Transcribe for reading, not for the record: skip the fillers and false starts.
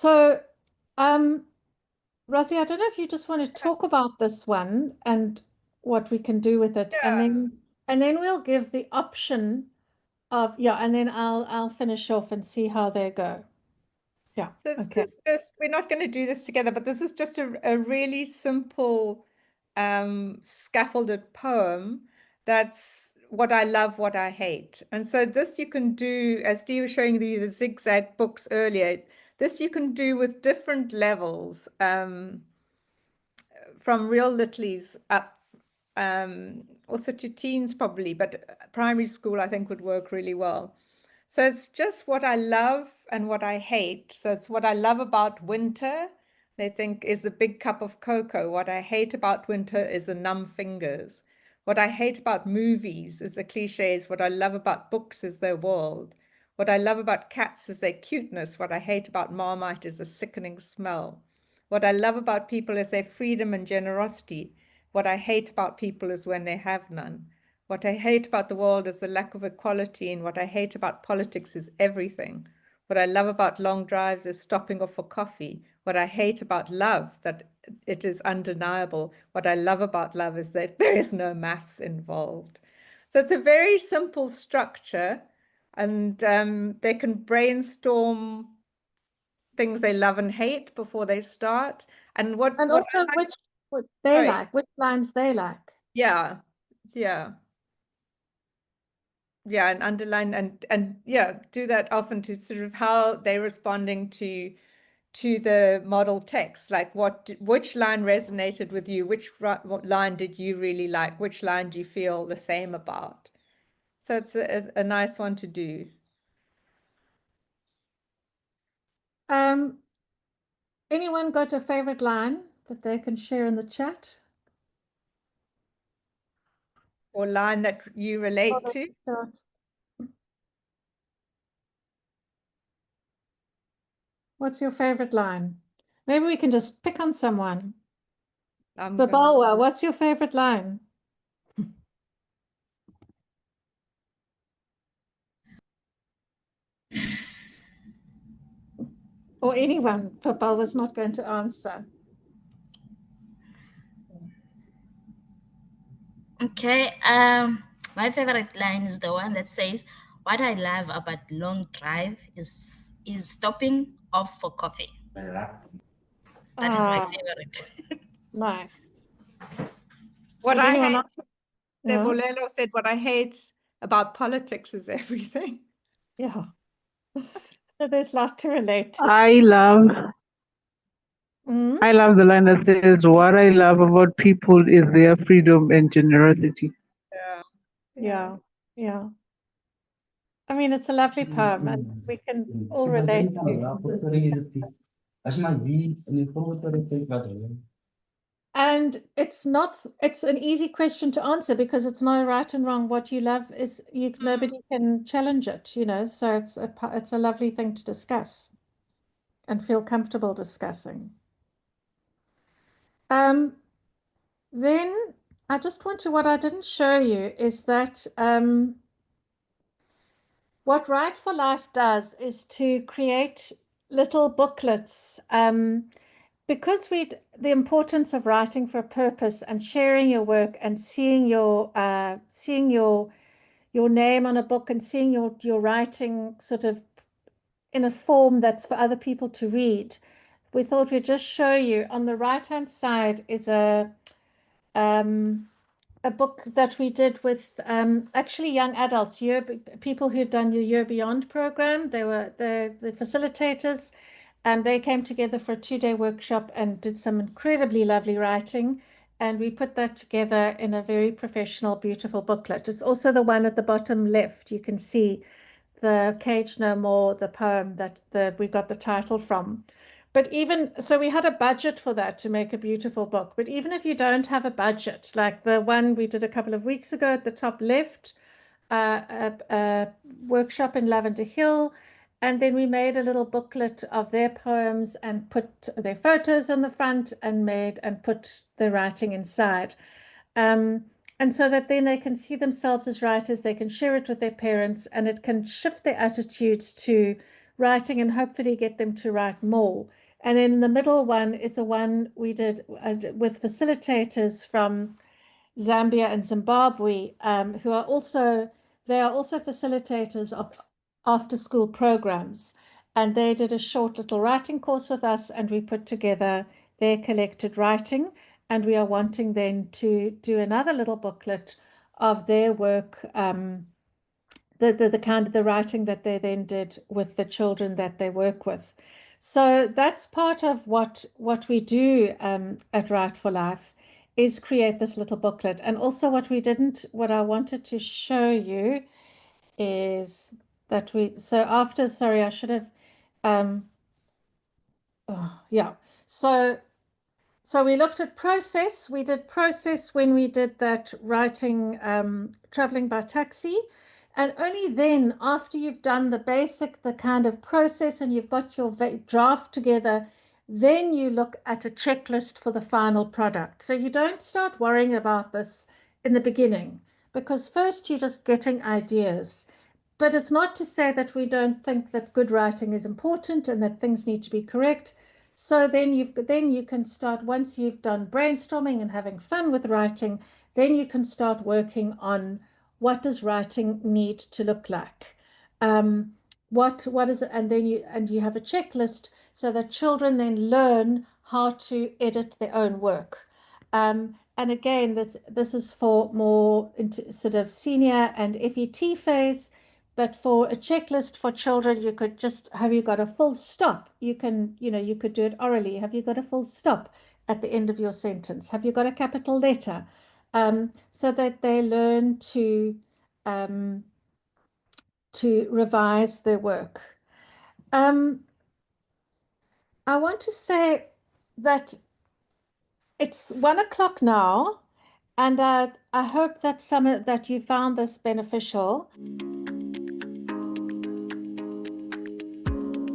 So, Rosie, I don't know if you just want to talk about this one and what we can do with it, and Yeah. then we'll give the option of yeah, and then I'll finish off and see how they go. Yeah, So okay. this is just, we're not going to do this together, but this is just a really simple scaffolded poem that's what I love, what I hate. And so this you can do, as Steve was showing you the zigzag books earlier, this you can do with different levels, from real littlies up, also to teens probably, but primary school I think would work really well. So it's just what I love and what I hate. So it's what I love about winter, they think is the big cup of cocoa. What I hate about winter is the numb fingers. What I hate about movies is the cliches. What I love about books is their world. What I love about cats is their cuteness. What I hate about Marmite is the sickening smell. What I love about people is their freedom and generosity. What I hate about people is when they have none. What I hate about the world is the lack of equality, and what I hate about politics is everything. What I love about long drives is stopping off for coffee. What I hate about love, that it is undeniable. What I love about love is that there is no maths involved. So it's a very simple structure, and they can brainstorm things they love and hate before they start. And And what also I like, what they sorry, like, which lines they like. yeah, yeah. Yeah, and underline and yeah, do that often to sort of how they're responding to the model text, like which line resonated with you, what line did you really like, which line do you feel the same about. So it's a nice one to do. Um, Anyone got a favorite line that they can share in the chat? Or line that you relate Or to. what's your favorite line? Maybe we can just pick on someone. I'm gonna Babawa, what's your favorite line? Or anyone. Babawa's not going to answer. Okay, my favorite line is the one that says, "What I love about long drive is stopping off for coffee." That is my Ah, favorite. nice. what Does I anyone hate, else? Yeah, Debolelo said, what I hate about politics is everything. yeah. So there's a lot to relate to. I love Mm? I love the line that says, "What I love about people is their freedom and generosity." Yeah, yeah. Yeah, yeah. I mean, it's a lovely poem, and we can all relate to. And it's an easy question to answer because it's no right and wrong. What you love is nobody can challenge it, so it's a lovely thing to discuss and feel comfortable discussing. Um, then what I didn't show you is that what Write for Life does is to create little booklets. Because the importance of writing for a purpose and sharing your work and seeing your name on a book and seeing your writing sort of in a form that's for other people to read, we thought we'd just show you. On the right-hand side is um, a book that we did with actually young adults, people who'd done your Year Beyond program. They were the facilitators, and they came together for a 2-day workshop and did some incredibly lovely writing. And we put that together in a very professional, beautiful booklet. It's also the one at the bottom left. You can see the Cage No More, the poem that we got the title from. But even so, we had a budget for that to make a beautiful book. But even if you don't have a budget, like the one we did a couple of weeks ago at the top left, a workshop in Lavender Hill, and then we made a little booklet of their poems and put their photos on the front and put the writing inside. Um, and so that then they can see themselves as writers, they can share it with their parents, and it can shift their attitudes to writing and hopefully get them to write more. And then the middle one is the one we did with facilitators from Zambia and Zimbabwe, who are also facilitators of after school programs. And they did a short little writing course with us, and we put together their collected writing. And we are wanting then to do another little booklet of their work, the kind of the writing that they then did with the children that they work with. So that's part of what we do at Write for Life, is create this little booklet. And also what I wanted to show you is that sorry, I should have, oh, yeah. So we looked at process. We did process when we did that writing, traveling by taxi. And only then, after you've done the kind of process and you've got your draft together, then you look at a checklist for the final product. So you don't start worrying about this in the beginning, because first you're just getting ideas. But it's not to say that we don't think that good writing is important and that things need to be correct. So then you can start, once you've done brainstorming and having fun with writing, then you can start working on what does writing need to look like. What is it? And then you have a checklist so that children then learn how to edit their own work. And again, this is for more into sort of senior and FET phase. But for a checklist for children, you could just, have you got a full stop? You could do it orally. Have you got a full stop at the end of your sentence? Have you got a capital letter? So that they learn to revise their work. I want to say that it's 1 o'clock now, and I hope that you found this beneficial.